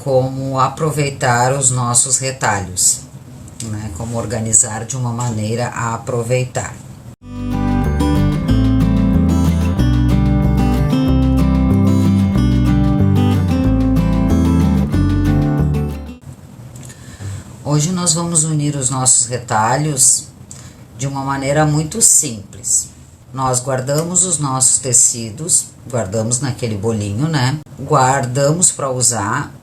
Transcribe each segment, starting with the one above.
como aproveitar os nossos retalhos, né? Como organizar de uma maneira a aproveitar. Hoje nós vamos unir os nossos retalhos de uma maneira muito simples. Nós guardamos os nossos tecidos, guardamos naquele bolinho, né? Guardamos para usar.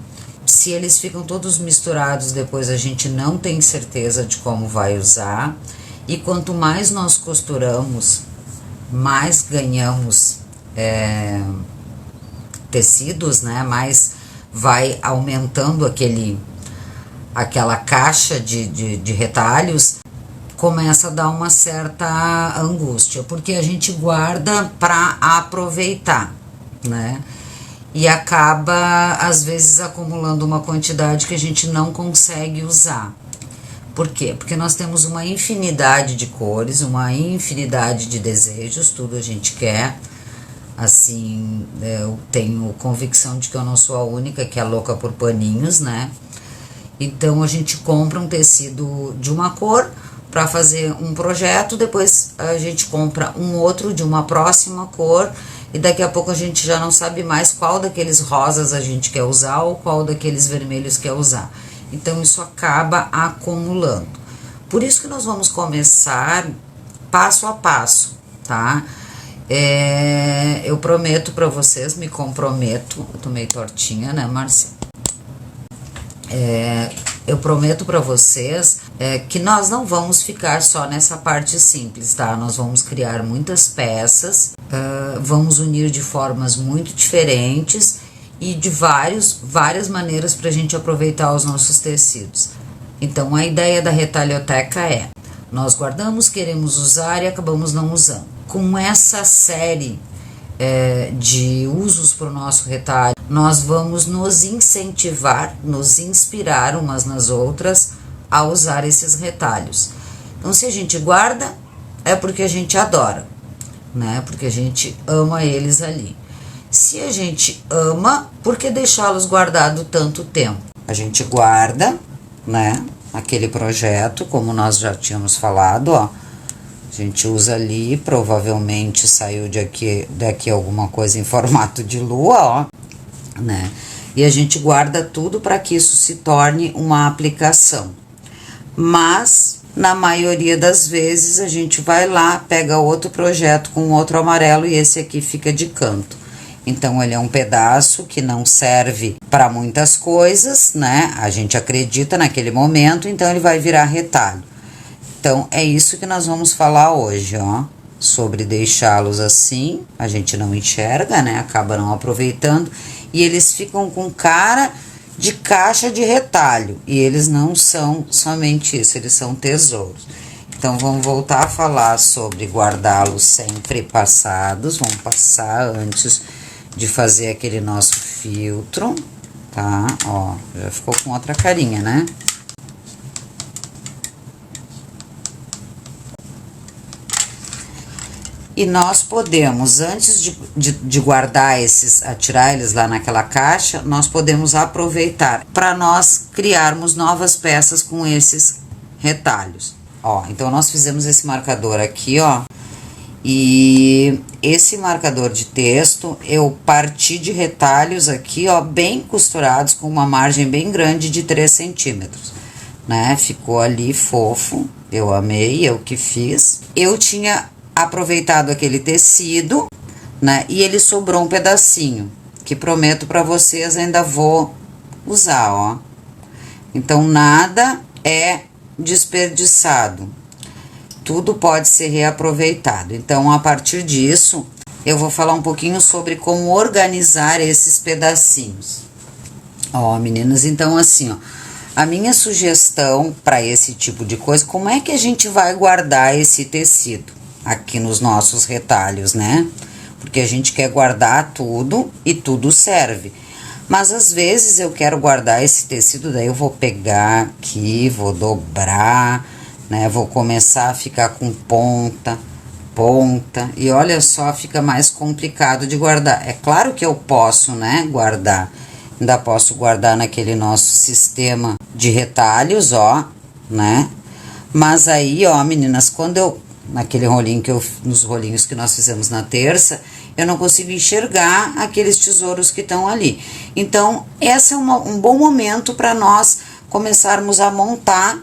Se eles ficam todos misturados, depois a gente não tem certeza de como vai usar. E quanto mais nós costuramos, mais ganhamos tecidos, né? Mais vai aumentando aquela caixa de retalhos. Começa a dar uma certa angústia, porque a gente guarda para aproveitar, né? E acaba, às vezes, acumulando uma quantidade que a gente não consegue usar. Por quê? Porque nós temos uma infinidade de cores, uma infinidade de desejos, tudo a gente quer. Assim, eu tenho convicção de que eu não sou a única que é louca por paninhos, né? Então, a gente compra um tecido de uma cor para fazer um projeto, depois a gente compra um outro de uma próxima cor e daqui a pouco a gente já não sabe mais qual daqueles rosas a gente quer usar ou qual daqueles vermelhos quer usar. Então isso acaba acumulando. Por isso que nós vamos começar passo a passo, tá? Eu prometo para vocês, me comprometo, eu tô meio tortinha, né, Márcia? Eu prometo para vocês que nós não vamos ficar só nessa parte simples, tá? Nós vamos criar muitas peças, vamos unir de formas muito diferentes e de várias maneiras para a gente aproveitar os nossos tecidos. Então, a ideia da retalhoteca é: nós guardamos, queremos usar e acabamos não usando. Com essa série de usos para o nosso retalho, nós vamos nos incentivar, nos inspirar umas nas outras a usar esses retalhos. Então, se a gente guarda, é porque a gente adora, né? Porque a gente ama eles ali. Se a gente ama, por que deixá-los guardados tanto tempo? A gente guarda, né? Aquele projeto, como nós já tínhamos falado, ó. A gente usa ali, provavelmente saiu daqui alguma coisa em formato de lua, ó, né? E a gente guarda tudo para que isso se torne uma aplicação. Mas, na maioria das vezes, a gente vai lá, pega outro projeto com outro amarelo e esse aqui fica de canto. Então, ele é um pedaço que não serve para muitas coisas, né? A gente acredita naquele momento, então ele vai virar retalho. Então, é isso que nós vamos falar hoje, ó, sobre deixá-los assim, a gente não enxerga, né, acaba não aproveitando, e eles ficam com cara de caixa de retalho, e eles não são somente isso, eles são tesouros. Então, vamos voltar a falar sobre guardá-los sempre passados, vamos passar antes de fazer aquele nosso filtro, tá? Ó, já ficou com outra carinha, né? E nós podemos, antes de guardar atirar eles lá naquela caixa, nós podemos aproveitar para nós criarmos novas peças com esses retalhos. Ó, então nós fizemos esse marcador aqui, ó, e esse marcador de texto eu parti de retalhos aqui, ó, bem costurados com uma margem bem grande de 3 centímetros, né? Ficou ali fofo, eu amei, eu que fiz. Eu tinha aproveitado aquele tecido, né, e ele sobrou um pedacinho, que prometo para vocês ainda vou usar, ó. Então, nada é desperdiçado, tudo pode ser reaproveitado. Então, a partir disso, eu vou falar um pouquinho sobre como organizar esses pedacinhos. Ó, meninas, então assim, ó, a minha sugestão para esse tipo de coisa, como é que a gente vai guardar esse tecido aqui nos nossos retalhos, né? Porque a gente quer guardar tudo e tudo serve. Mas às vezes eu quero guardar esse tecido, daí eu vou pegar aqui, vou dobrar, né? Vou começar a ficar com ponta, e olha só, fica mais complicado de guardar. É claro que eu posso, né, guardar. Ainda posso guardar naquele nosso sistema de retalhos, ó, né? Mas aí, ó, meninas, quando eu, naquele rolinho nos rolinhos que nós fizemos na terça, eu não consigo enxergar aqueles tesouros que estão ali. Então, esse é um bom momento para nós começarmos a montar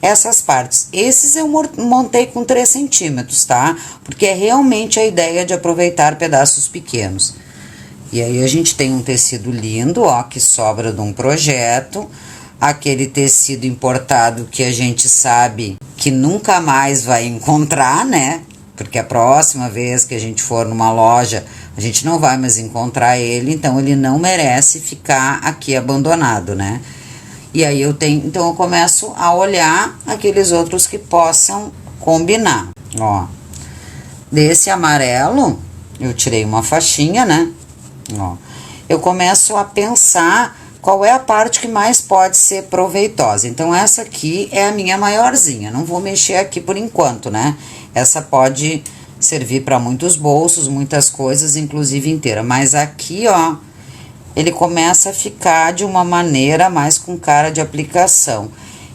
essas partes. Esses eu montei com 3 centímetros, tá? Porque é realmente a ideia de aproveitar pedaços pequenos. E aí a gente tem um tecido lindo, ó, que sobra de um projeto. Aquele tecido importado que a gente sabe que nunca mais vai encontrar, né? Porque a próxima vez que a gente for numa loja, a gente não vai mais encontrar ele, então ele não merece ficar aqui abandonado, né? E aí então eu começo a olhar aqueles outros que possam combinar, ó. Desse amarelo, eu tirei uma faixinha, né? Ó. Eu começo a pensar qual é a parte que mais pode ser proveitosa. Então, essa aqui é a minha maiorzinha. Não vou mexer aqui por enquanto, né? Essa pode servir para muitos bolsos, muitas coisas, inclusive inteira. Mas aqui, ó, ele começa a ficar de uma maneira mais com cara de aplicação.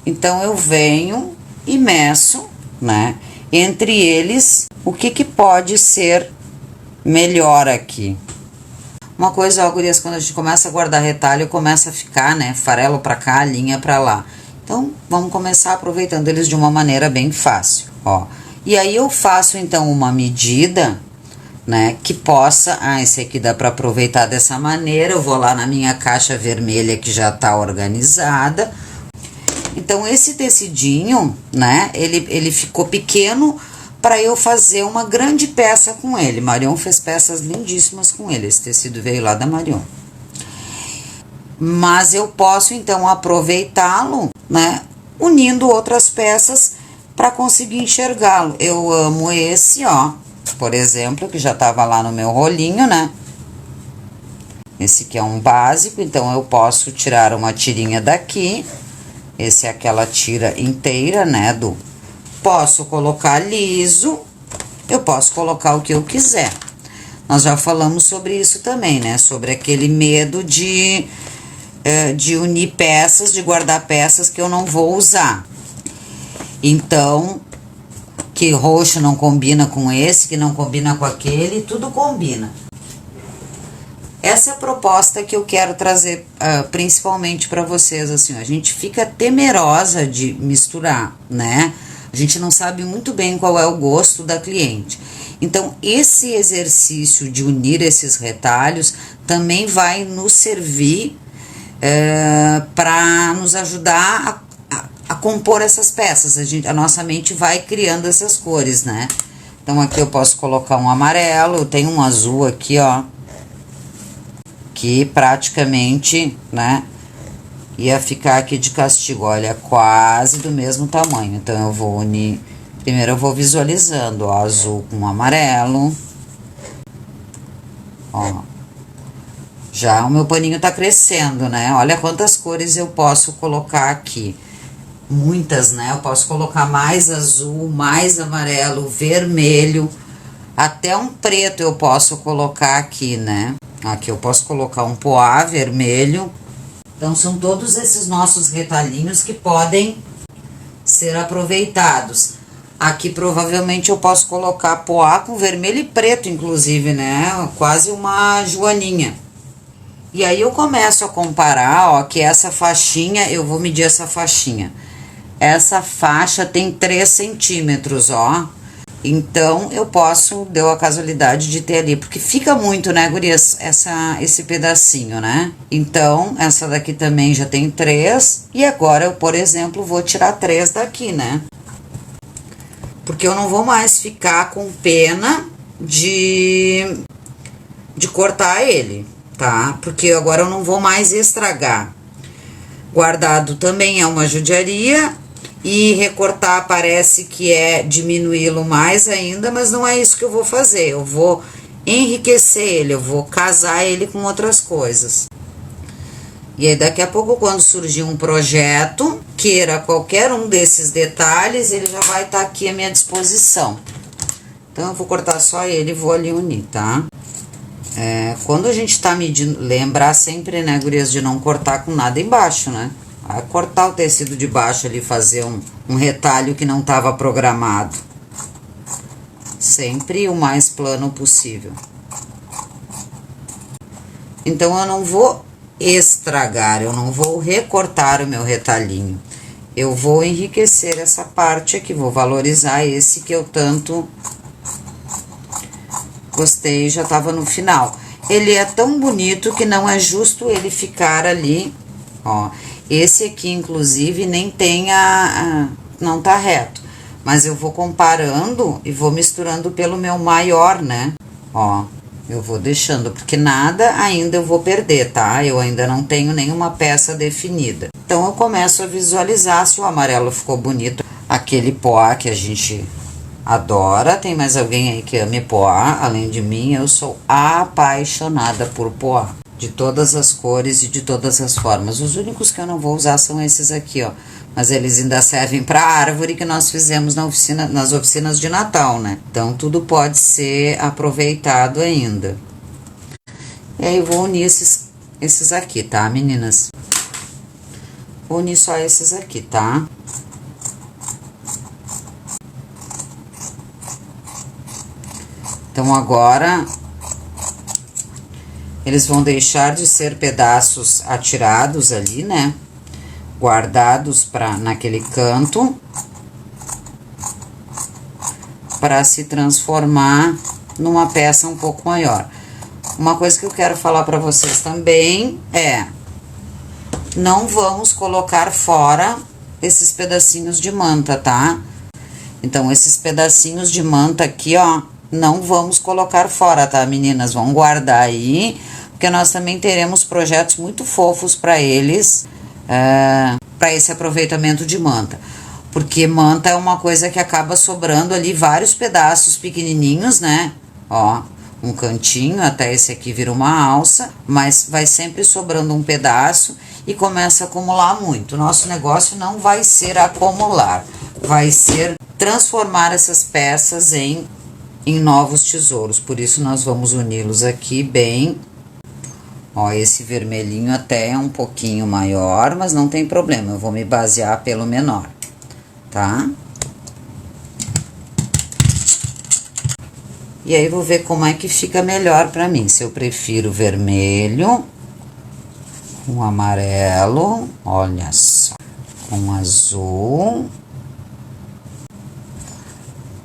Então, eu venho e meço, né? Entre eles, o que pode ser melhor aqui. Uma coisa, ó, gurias, quando a gente começa a guardar retalho, começa a ficar, né, farelo pra cá, linha pra lá. Então, vamos começar aproveitando eles de uma maneira bem fácil, ó. E aí eu faço, então, uma medida, né, que possa... Ah, esse aqui dá pra aproveitar dessa maneira. Eu vou lá na minha caixa vermelha que já tá organizada. Então, esse tecidinho, né, ele ficou pequeno para eu fazer uma grande peça com ele. Marion fez peças lindíssimas com ele. Esse tecido veio lá da Marion. Mas eu posso, então, aproveitá-lo, né, unindo outras peças para conseguir enxergá-lo. Eu amo esse, ó, por exemplo, que já estava lá no meu rolinho, né? Esse aqui é um básico, então eu posso tirar uma tirinha daqui. Esse é aquela tira inteira, né, Posso colocar liso, eu posso colocar o que eu quiser. Nós já falamos sobre isso também, né? Sobre aquele medo de unir peças, de guardar peças que eu não vou usar. Então, que roxo não combina com esse, que não combina com aquele, tudo combina. Essa é a proposta que eu quero trazer principalmente para vocês, assim, ó, a gente fica temerosa de misturar, né? A gente não sabe muito bem qual é o gosto da cliente. Então, esse exercício de unir esses retalhos também vai nos servir para nos ajudar a compor essas peças. A nossa mente vai criando essas cores, né? Então, aqui eu posso colocar um amarelo, tem um azul aqui, ó, que praticamente, né, ia ficar aqui de castigo, olha, quase do mesmo tamanho. Então, eu vou unir, primeiro eu vou visualizando, ó, azul com amarelo, ó. Já o meu paninho tá crescendo, né, olha quantas cores eu posso colocar aqui. Muitas, né, eu posso colocar mais azul, mais amarelo, vermelho, até um preto eu posso colocar aqui, né. Aqui eu posso colocar um poá vermelho. Então, são todos esses nossos retalhinhos que podem ser aproveitados. Aqui, provavelmente, eu posso colocar poá com vermelho e preto, inclusive, né? Quase uma joaninha. E aí, eu começo a comparar, ó, que essa faixinha, eu vou medir essa faixinha. Essa faixa tem 3 centímetros, ó. Então, eu posso, deu a casualidade de ter ali, porque fica muito, né, gurias, esse pedacinho, né? Então, essa daqui também já tem 3, e agora eu, por exemplo, vou tirar 3 daqui, né? Porque eu não vou mais ficar com pena de cortar ele, tá? Porque agora eu não vou mais estragar. Guardado também é uma judiaria. E recortar parece que é diminuí-lo mais ainda, mas não é isso que eu vou fazer. Eu vou enriquecer ele, eu vou casar ele com outras coisas. E aí daqui a pouco, quando surgir um projeto, queira qualquer um desses detalhes, ele já vai estar aqui à minha disposição. Então, eu vou cortar só ele e vou ali unir, tá? Quando a gente tá medindo, lembrar sempre, né, gurias, de não cortar com nada embaixo, né? Cortar o tecido de baixo ali, fazer um retalho que não estava programado. Sempre o mais plano possível. Então, eu não vou estragar, eu não vou recortar o meu retalhinho. Eu vou enriquecer essa parte aqui, vou valorizar esse que eu tanto gostei, já tava no final. Ele é tão bonito que não é justo ele ficar ali, ó. Esse aqui, inclusive, nem tem não tá reto. Mas eu vou comparando e vou misturando pelo meu maior, né? Ó, eu vou deixando, porque nada ainda eu vou perder, tá? Eu ainda não tenho nenhuma peça definida. Então, eu começo a visualizar se o amarelo ficou bonito. Aquele poá que a gente adora. Tem mais alguém aí que ame poá? Além de mim, eu sou apaixonada por poá. De todas as cores e de todas as formas. Os únicos que eu não vou usar são esses aqui, ó. Mas eles ainda servem para a árvore que nós fizemos nas oficinas de Natal, né? Então, tudo pode ser aproveitado ainda. E aí, eu vou unir esses aqui, tá, meninas? Vou unir só esses aqui, tá? Então, agora, eles vão deixar de ser pedaços atirados ali, né? Guardados naquele canto, para se transformar numa peça um pouco maior. Uma coisa que eu quero falar para vocês também não vamos colocar fora esses pedacinhos de manta, tá? Então, esses pedacinhos de manta aqui, ó, não vamos colocar fora, tá, meninas? Vamos guardar aí, porque nós também teremos projetos muito fofos para eles, para esse aproveitamento de manta. Porque manta é uma coisa que acaba sobrando ali vários pedaços pequenininhos, né? Ó, um cantinho, até esse aqui vira uma alça, mas vai sempre sobrando um pedaço e começa a acumular muito. Nosso negócio não vai ser acumular, vai ser transformar essas peças em novos tesouros. Por isso, nós vamos uni-los aqui bem. Ó, esse vermelhinho até é um pouquinho maior, mas não tem problema, eu vou me basear pelo menor, tá? E aí, vou ver como é que fica melhor pra mim, se eu prefiro vermelho, com amarelo, olha só, com azul.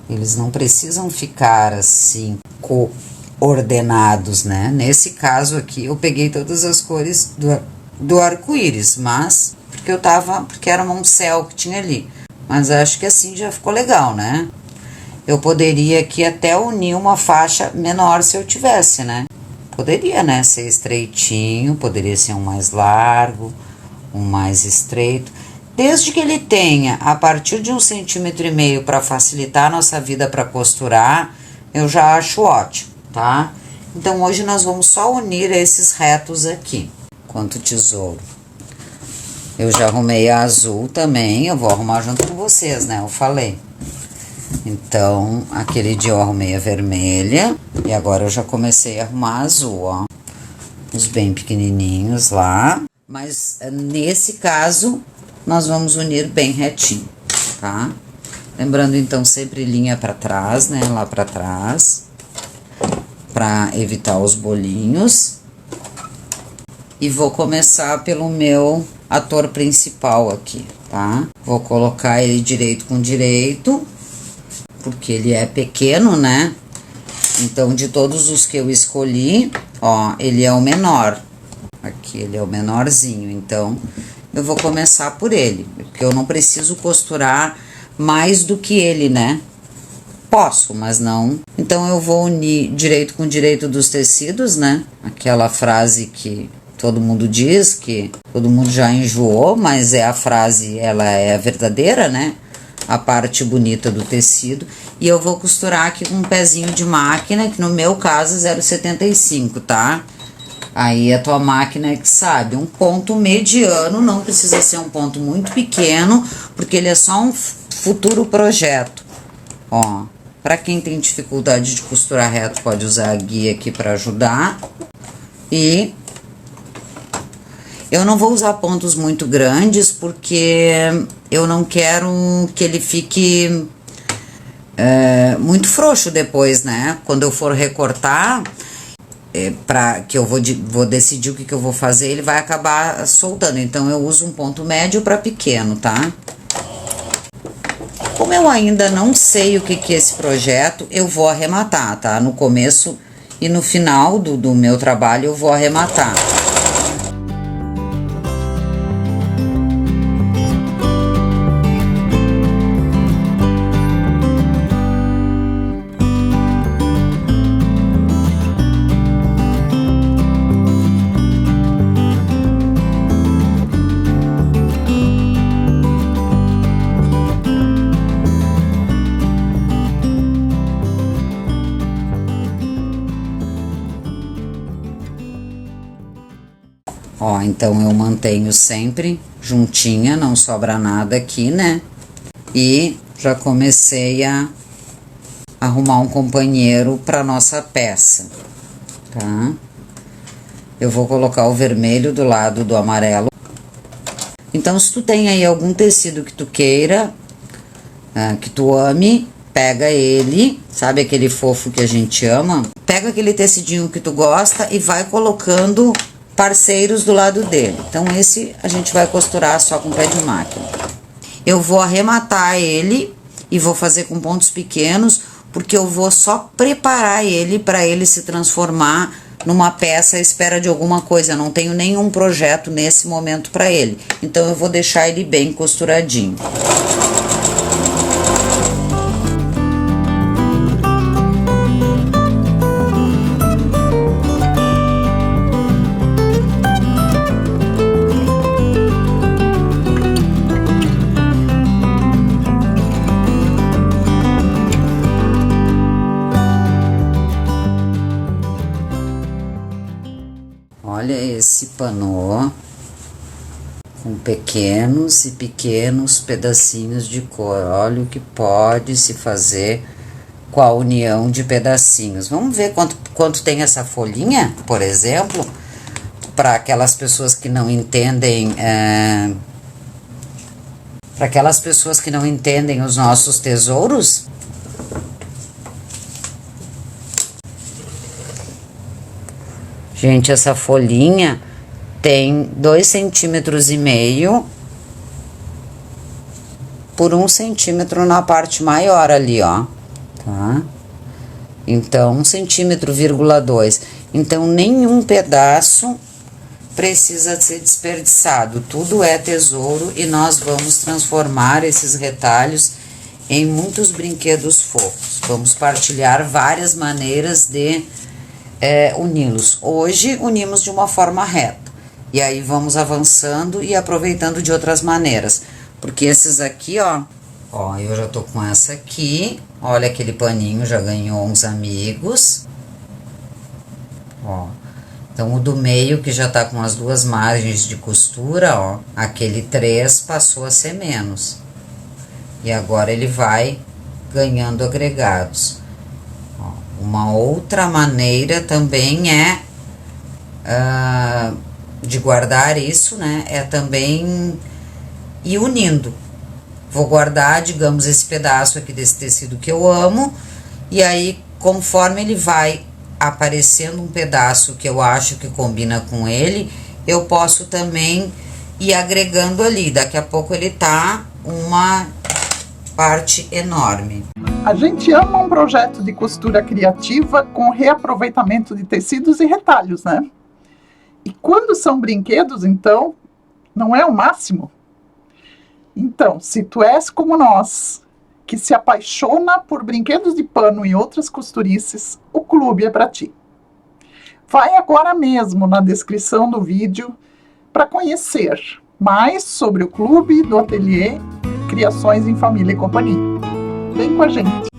Eles não precisam ficar assim, ordenados, né? Nesse caso aqui, eu peguei todas as cores do arco-íris, mas porque era um céu que tinha ali. Mas acho que assim já ficou legal, né? Eu poderia aqui até unir uma faixa menor se eu tivesse, né? Poderia, né? Ser estreitinho, poderia ser um mais largo, um mais estreito. Desde que ele tenha, a partir de 1,5 cm para facilitar a nossa vida para costurar, eu já acho ótimo, tá? Então, hoje nós vamos só unir esses retos aqui, quanto tesouro. Eu já arrumei a azul também, eu vou arrumar junto com vocês, né? Eu falei. Então, aquele dia eu arrumei a vermelha, e agora eu já comecei a arrumar a azul, ó. Os bem pequenininhos lá, mas nesse caso, nós vamos unir bem retinho, tá? Lembrando, então, sempre linha pra trás, né? Lá pra trás, pra evitar os bolinhos. E vou começar pelo meu ator principal aqui, tá? Vou colocar ele direito com direito, porque ele é pequeno, né? Então, de todos os que eu escolhi, ó, ele é o menor. Aqui, ele é o menorzinho, então, eu vou começar por ele, porque eu não preciso costurar mais do que ele, né? Posso, mas não. Então, eu vou unir direito com direito dos tecidos, né? Aquela frase que todo mundo diz, que todo mundo já enjoou, mas a frase, ela é verdadeira, né? A parte bonita do tecido. E eu vou costurar aqui com um pezinho de máquina, que no meu caso é 0,75, tá? Aí a tua máquina é que sabe, um ponto mediano, não precisa ser um ponto muito pequeno, porque ele é só um futuro projeto. Ó, Para quem tem dificuldade de costurar reto, pode usar a guia aqui para ajudar. E eu não vou usar pontos muito grandes, porque eu não quero que ele fique muito frouxo depois, né? Quando eu for recortar, que eu vou decidir o que eu vou fazer, ele vai acabar soltando. Então, eu uso um ponto médio para pequeno, tá? Como eu ainda não sei o que é esse projeto, eu vou arrematar, tá? No começo e no final do meu trabalho, eu vou arrematar. Ó, então eu mantenho sempre juntinha, não sobra nada aqui, né? E já comecei a arrumar um companheiro para nossa peça, tá? Eu vou colocar o vermelho do lado do amarelo. Então, se tu tem aí algum tecido que tu queira, que tu ame, pega ele, sabe aquele fofo que a gente ama? Pega aquele tecidinho que tu gosta e vai colocando parceiros do lado dele. Então, esse a gente vai costurar só com pé de máquina. Eu vou arrematar ele e vou fazer com pontos pequenos, porque eu vou só preparar ele para ele se transformar numa peça à espera de alguma coisa. Eu não tenho nenhum projeto nesse momento para ele. Então, eu vou deixar ele bem costuradinho. Olha esse panô com pequenos e pequenos pedacinhos de cor. Olha o que pode se fazer com a união de pedacinhos. Vamos ver quanto tem essa folhinha, por exemplo, para aquelas pessoas que não entendem, para aquelas pessoas que não entendem os nossos tesouros. Gente, essa folhinha tem 2,5 centímetros por 1 centímetro na parte maior ali, ó, tá? Então, 1,2 centímetro. Então, nenhum pedaço precisa ser desperdiçado. Tudo é tesouro e nós vamos transformar esses retalhos em muitos brinquedos fofos. Vamos partilhar várias maneiras de uni-los. Hoje unimos de uma forma reta, e aí vamos avançando e aproveitando de outras maneiras, porque esses aqui, ó, eu já tô com essa aqui, olha aquele paninho, já ganhou uns amigos, ó. Então, o do meio, que já tá com as duas margens de costura, ó, aquele 3 passou a ser menos, e agora ele vai ganhando agregados. Uma outra maneira também de guardar isso, né? É também ir unindo. Vou guardar, digamos, esse pedaço aqui desse tecido que eu amo, e aí, conforme ele vai aparecendo um pedaço que eu acho que combina com ele, eu posso também ir agregando ali. Daqui a pouco ele tá uma parte enorme. A gente ama um projeto de costura criativa com reaproveitamento de tecidos e retalhos, né? E quando são brinquedos, então, não é o máximo? Então, se tu és como nós, que se apaixona por brinquedos de pano e outras costurices, o clube é para ti. Vai agora mesmo na descrição do vídeo para conhecer mais sobre o clube do ateliê Criações em Família e Companhia. Vem com a gente!